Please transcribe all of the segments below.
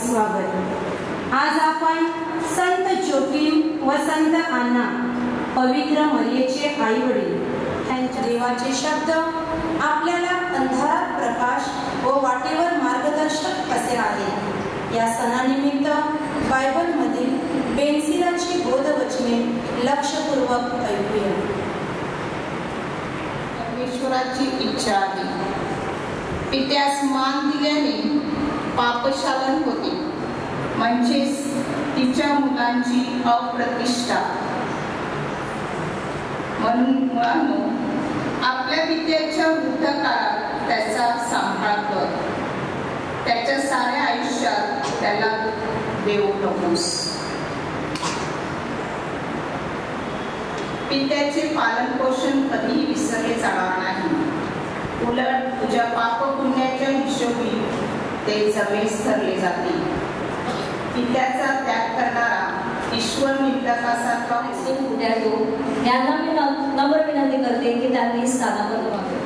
स्वागत। आज आपण संत जोखीम व संत अन्ना पवित्र मरियेचे आई वडील त्यांच्या देवाचे शब्द आपल्याला अंधारात प्रकाश व वाटेवर मार्गदर्शक कसे आहे या सणानिमित्त बायबलमधील बेनसिराची बोधवचने लक्षपूर्वक ऐकूया। परमेश्वराची इच्छा आहे, पित्यास मान दिल्याने पापशालन होते, म्हणजेच तिच्या मुलांची अप्रतिष्ठा। म्हणून मुलांनो, आपल्या पित्याच्या वृद्ध काळात त्याचा सांभाळ कर, त्याच्या साऱ्या आयुष्यात त्याला देऊ नकोस। पित्याचे पालन पोषण कधीही विसरले जाणार नाही, उलट तुझ्या पाप पुण्याच्या हिशोबी ते जमेस धरले जाते। पित्याचा त्याग करणारा ईश्वर निंदकासारखा यांना मी नम्र विनंती करते की त्यांनी स्थानावर व्हावे।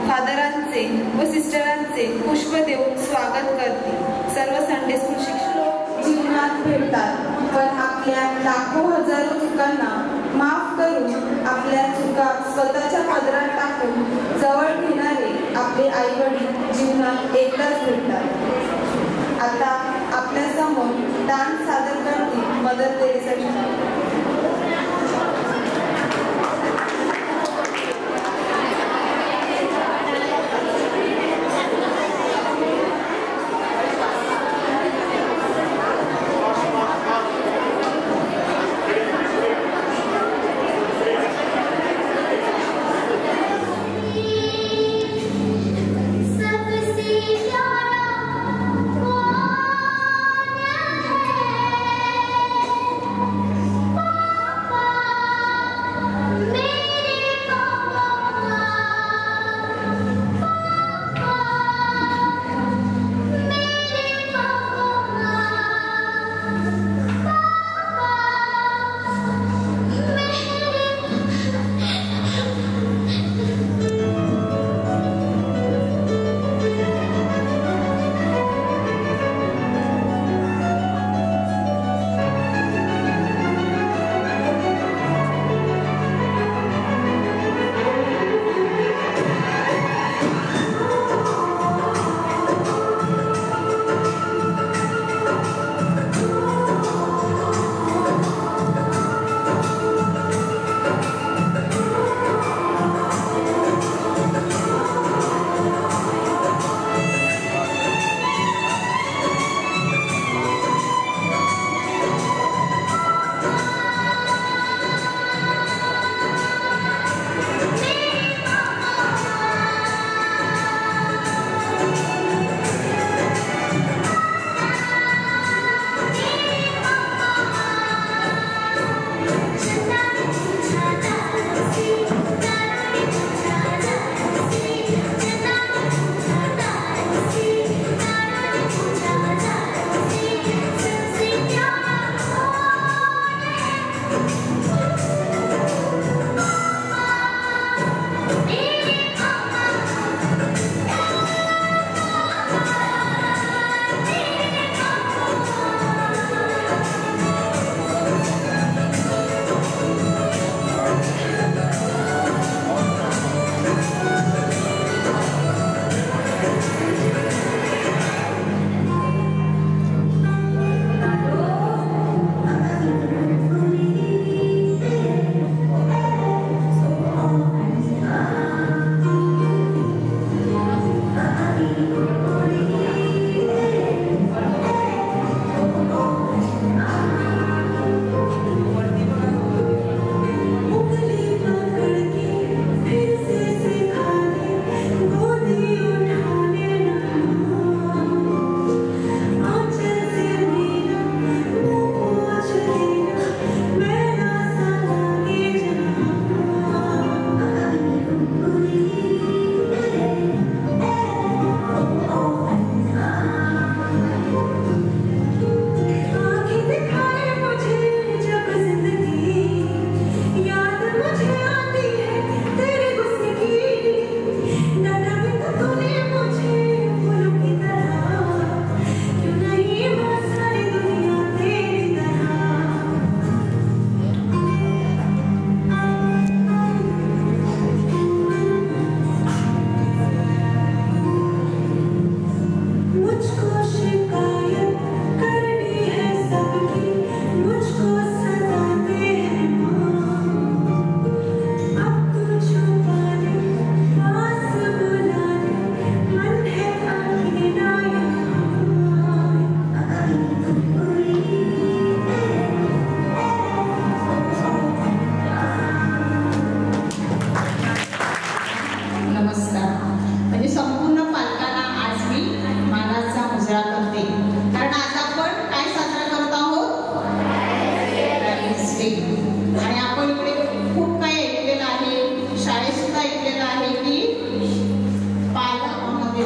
फादरांचे व सिस्टरांचे पुष्प देऊन स्वागत करते। सर्व संडे स्कूल शिक्षक जीवनात भेटतात, पण आपल्या लाखो हजारो चुकांना माफ करून आपल्या चुका स्वतःच्या पादरात टाकून जवळ घेणारे आपले आई वडील जीवनात एकदाच भेटतात। आता आपल्या समोर डान्स सादर करतील मदर तेरेसा।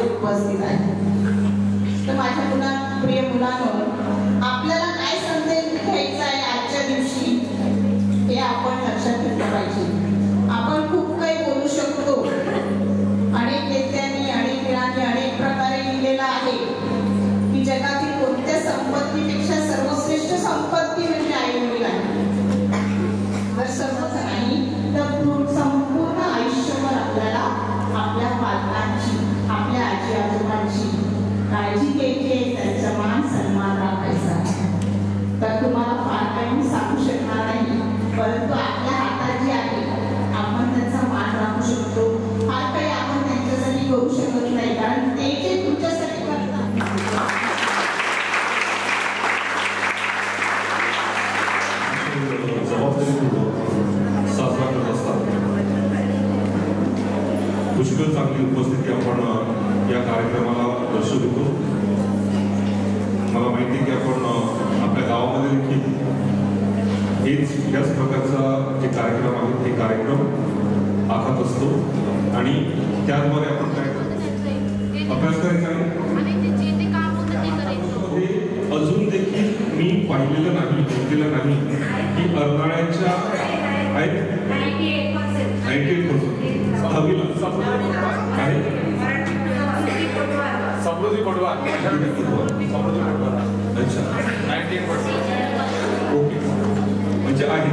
उपस्थित आहे. तर माझ्या प्रिय मुलांनो, आपल्याला काय संदेश घ्यायचा आहे आजच्या दिवशी हे आपण लक्षात घेतलं पाहिजे. आपण खूप काही बोलू शकतो, अनेक नेत्यांनी अनेक वेळांनी अनेक प्रकारे लिहिलेलं आहे की जगातील कोणत्या संपत्तीपेक्षा सर्वश्रेष्ठ संपत्ती म्हणजे आई-वडील आहे. जर समज नाही तर संपूर्ण आयुष्यभर आपल्याला आपल्या पालकांची, आपल्या आजी आजोबांची काळजी घ्यायची, त्यांचा मान सन्मान राखायचा. तर तुम्हाला फार काही मी सांगू शकणार नाही, परंतु आपल्या हातात जे आहे आपण त्यांचा मान राखू शकतो. फार काही आपण त्यांच्यासाठी करू शकत नाही, कारण ते जे तुमच्यासाठी करतात साजरा करत असतात. पुष्कळ चांगली उपस्थिती आपण या कार्यक्रमाला दर्शवतो. मला माहिती आहे की आपण आपल्या गावामध्ये देखील याच प्रकारचा जे कार्यक्रम आहे ते कार्यक्रम आखत असतो आणि त्याद्वारे आपण काय अभ्यास करायचा आहे. अजून देखील मी पाहिलेलं नाही, घेतलेलं नाही की अर्नाळ्याच्या आहेत 98% दहावीला आहे समृद्धी पडवार. अच्छा 98% ओके, म्हणजे आहे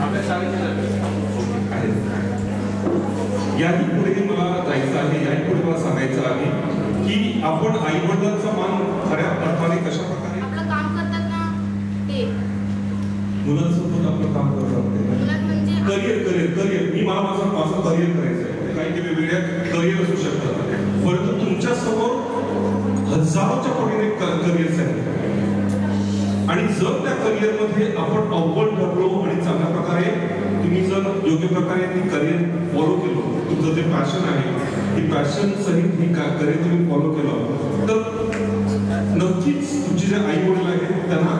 आपल्या शाळेचे आहे. याही पुढे मला जायचं आहे, याही पुढे मला सांगायचं आहे की आपण आई वडिलांचा मान खऱ्या अर्थाने कशा प्रकारे आपलं काम करतात ना ते मुलांसोबत आपलं काम करतात. करिअर मी मला माझं करिअर करायचं आहे. काही वेगवेगळ्या करिअर असू शकतात, परंतु तुमच्या समोर हजारोच्या पटीने करिअर्स आहेत आणि जर त्या करिअरमध्ये आपण अव्वल ठरलो आणि चांगल्या प्रकारे तुम्ही जर योग्य प्रकारे ती करिअर फॉलो केलं, तुमचं जे पॅशन आहे ती पॅशन सहित ही करिअर तुम्ही फॉलो केलं तर नक्कीच तुमचे जे आई वडील आहेत त्यांना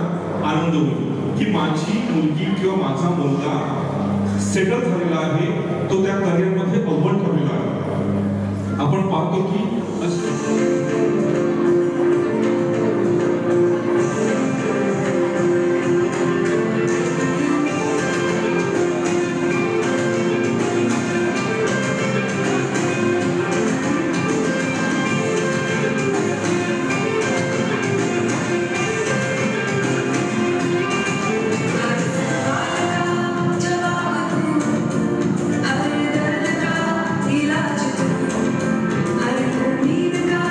आनंद होईल की माझी मुलगी किंवा माझा मुलगा सेटल झालेला आहे, तो त्या करिअरमध्ये अव्वल ठरलेला आहे. आपण पाहतो की इलाज तुम, अरे उम्मीद का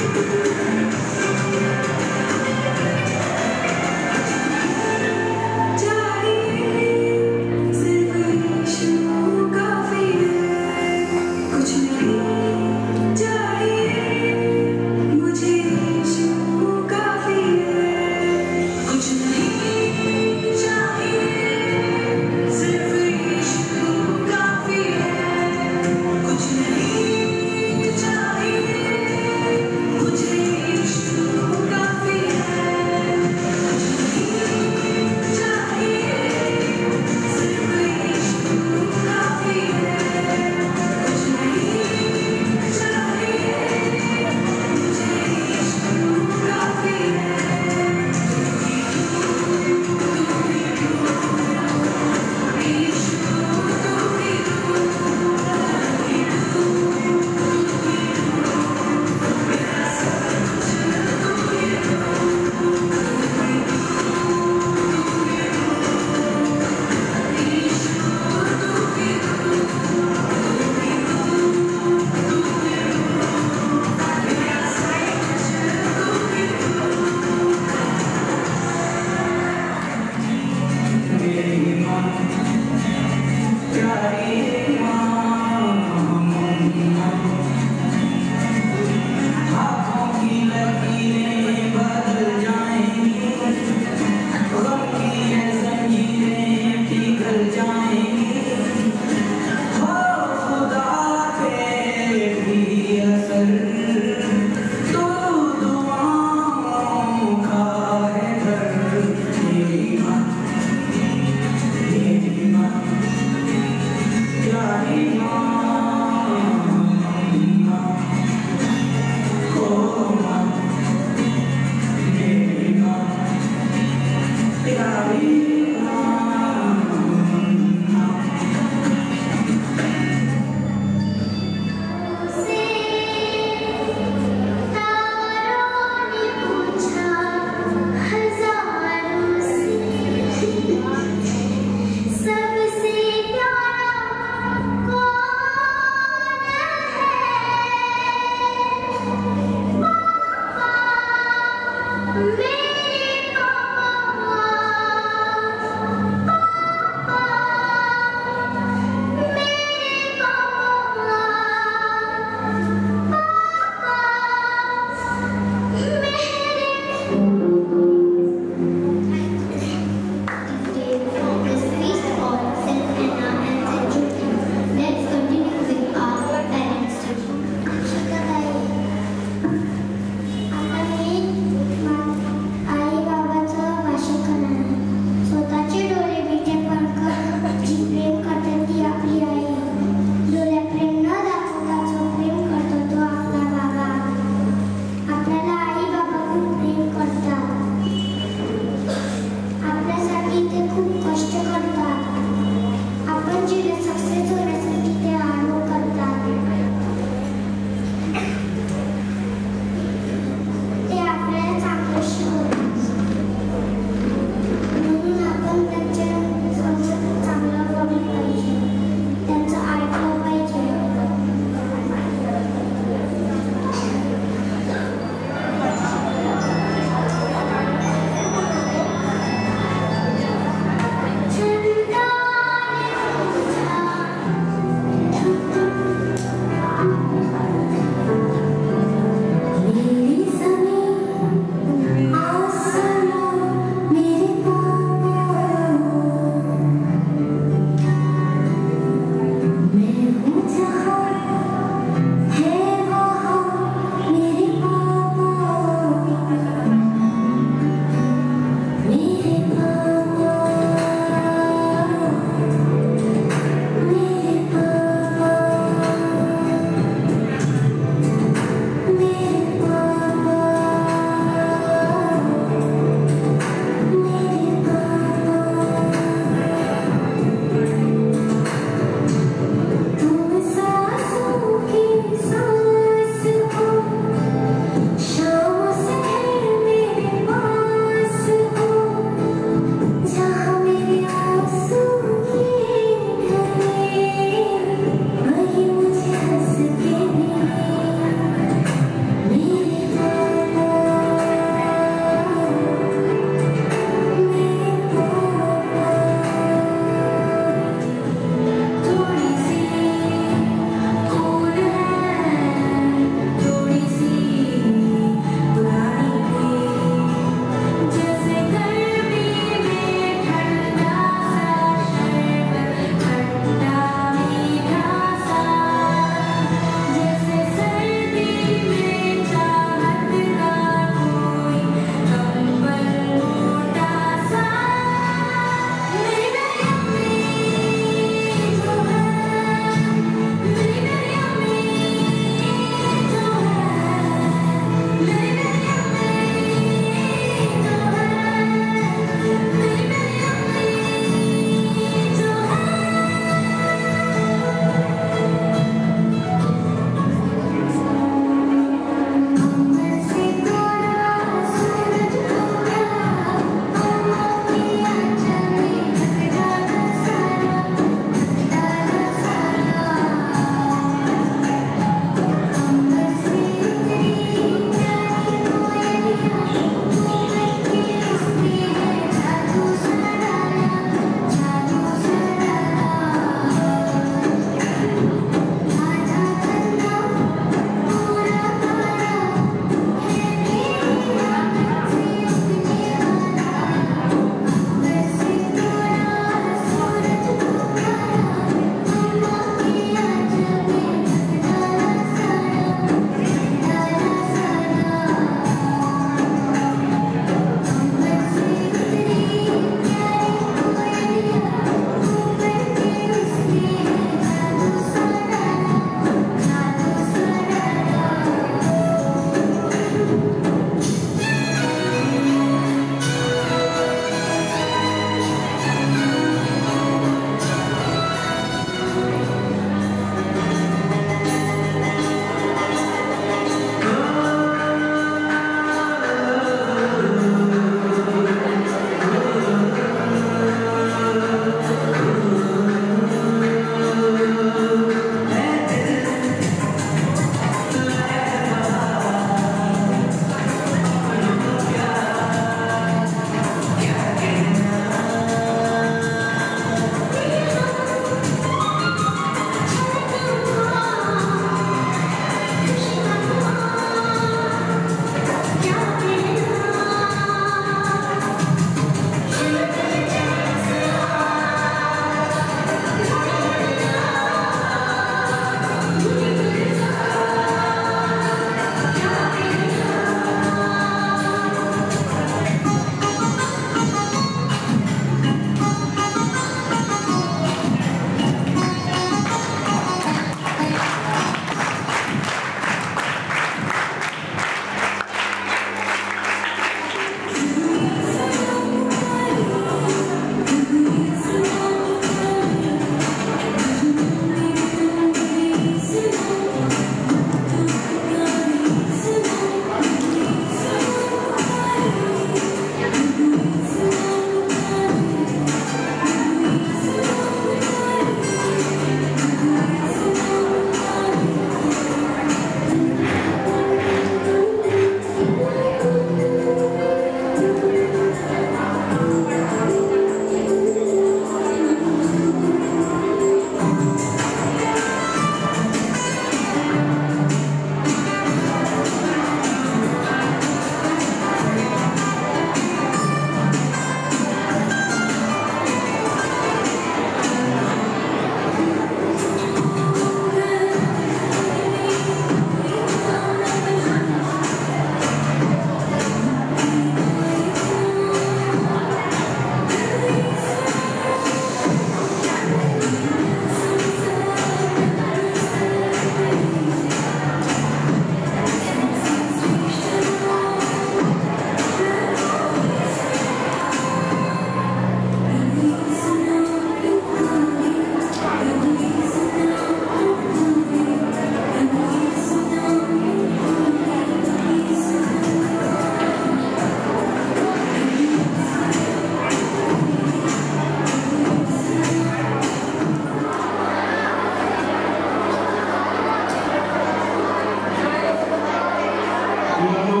मुलांनो,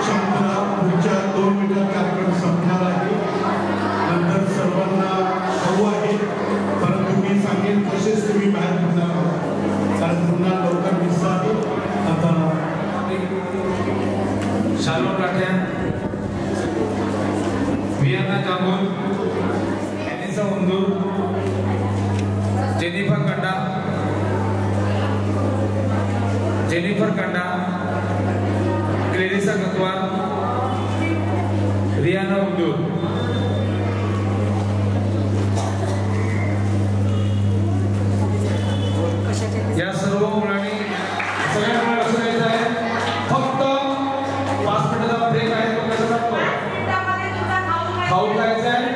शांतता. पुढच्या 2 मिनिटात कार्यक्रम संपणार आहे. नंतर सर्वांना खाऊ आहे, परंतु मी सांगेन तसेच तुम्ही बाहेर पडणार आहात, कारण पुन्हा लवकर मिस आहे. आता शालोम राठ्या, वियाना कामूल, एनिसा उंदूर, जेनिफर कंडा, क्लेरिसा गतवाल, रियाना उंदूर. या सर्व मुलांनी सगळ्यांना लक्ष द्यायचं आहे. फक्त 5 मिनिटाचा ब्रेक आहे. तो कसा लागतो? खाऊ खायचा आहे.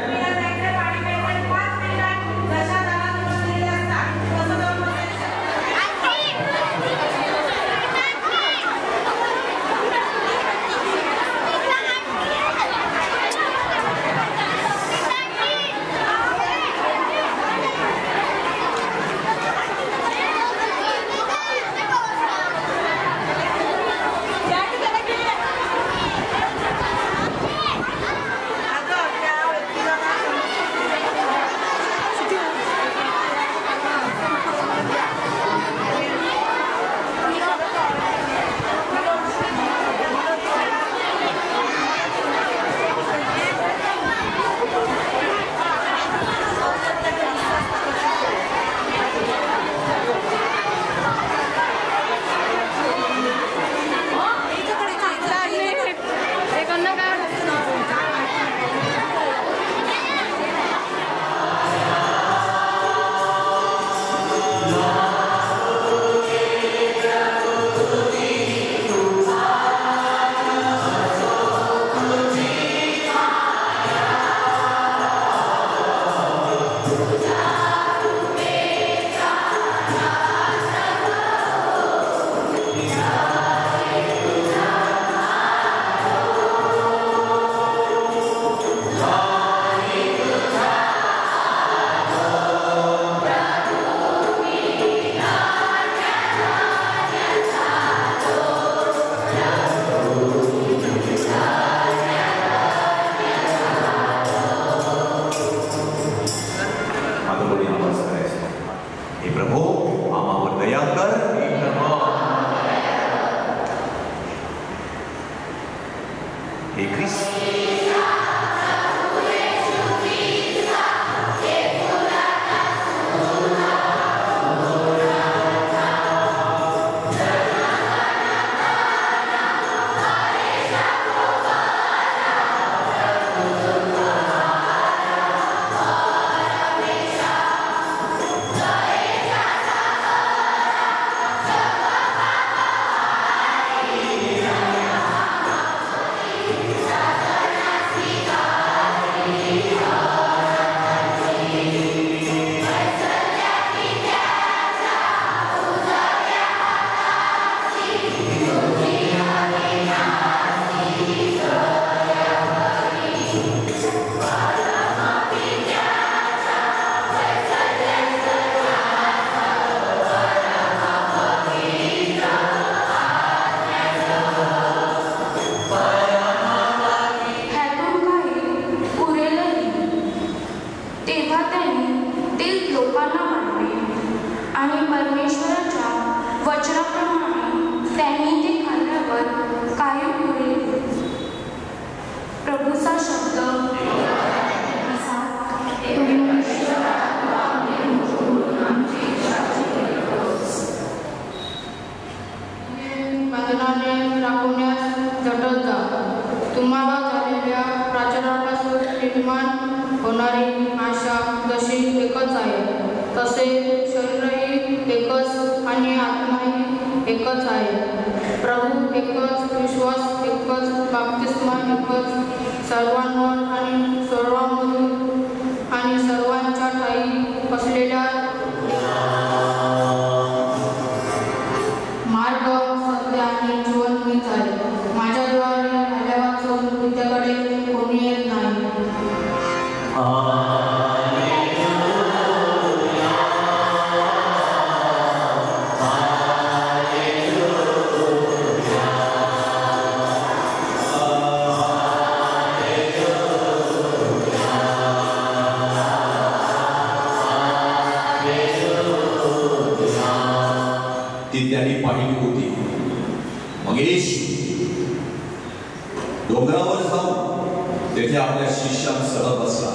डोंगरावर जाऊन तेथे आपल्या शिष्यांसह बसला.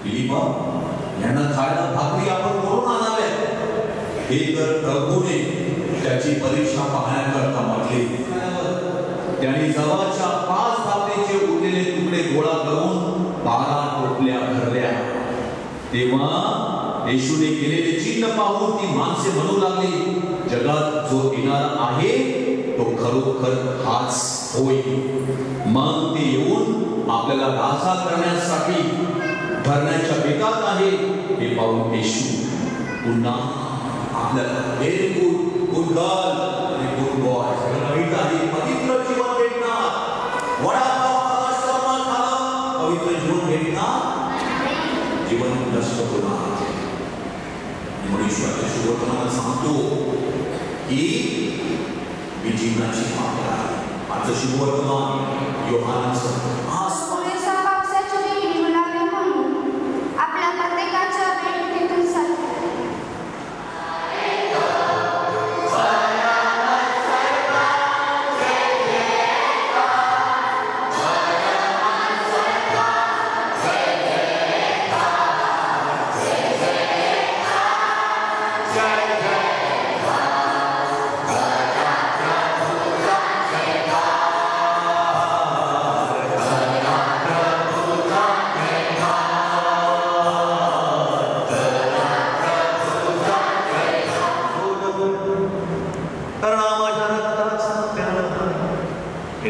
फिलिपा, यांना खायला भाकरी आपण करून आणावे. हे तर प्रभूने त्याची परीक्षा पाहण्याकरता म्हटले. त्यांनी जवळच्या 5 भाकरीचे उरलेले तुकडे गोळा करून 12 टोपल्या भरल्या. तेव्हा येशूने केलेले चिन्ह पाहून ती माणसे म्हणू लागली, जगात जो येणारा आहे तो खरोखर हाच होय. मग ते येऊन आपल्याला राजा करण्यासाठी धरण्याच्या बेतात आहे हे पाहून येशू पुन्हा आपल्याला व्हेरी गुड गर्ल आणि गुड बॉय सगळं आहे. पवित्र जीवन भेटणार. वडापाव खाला पवित्र जीवन भेटणार, जीवन नष्ट होणार. मनुष्याच्या शुभवर्तमानात सांगतो की मी जीवनाची पात्र आहे. माझं शुभवर्तमान योहानाचं आपल्या प्रत्येकाच्या भेटीतून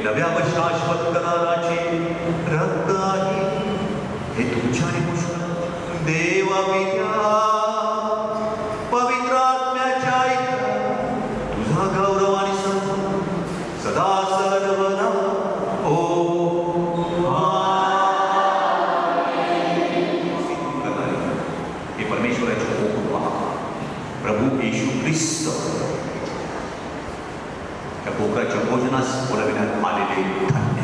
नव्या व शाश्वत कराराचे रक्त आहे. हे तुमच्याने पुष्कळ देवा पित्या पवित्र आत्म्याच्या ऐक्यात तुझा गौरव आणि सदा सर्वदा हे परमेश्वराचे होऊन पहा. प्रभू येशू ख्रिस्त त्या पोकराच्या भोजनास बोलविण्यात आलेले धन्य.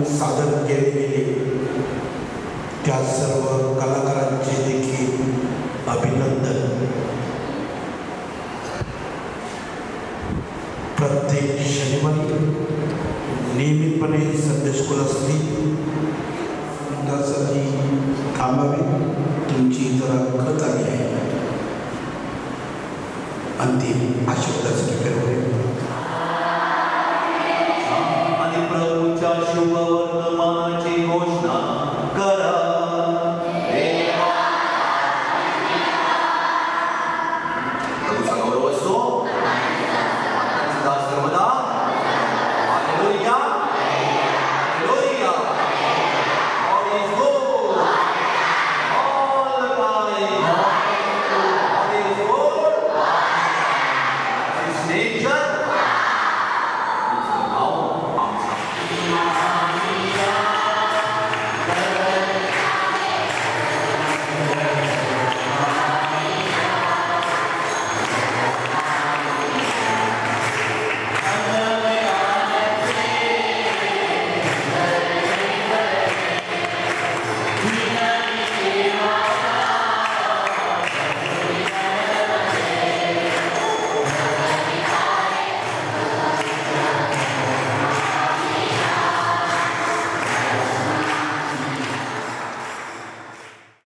सादर केले गेले त्या सर्व कलाकारांचे देखील अभिनंदन. प्रत्येक शनिवारी नियमितपणे संदेश स्कूल असतील त्यासाठी थांबावे. तुमची जरा खत आली आहे. अंतिम आशीर्वादासाठी आणि प्रभूच्या शुभ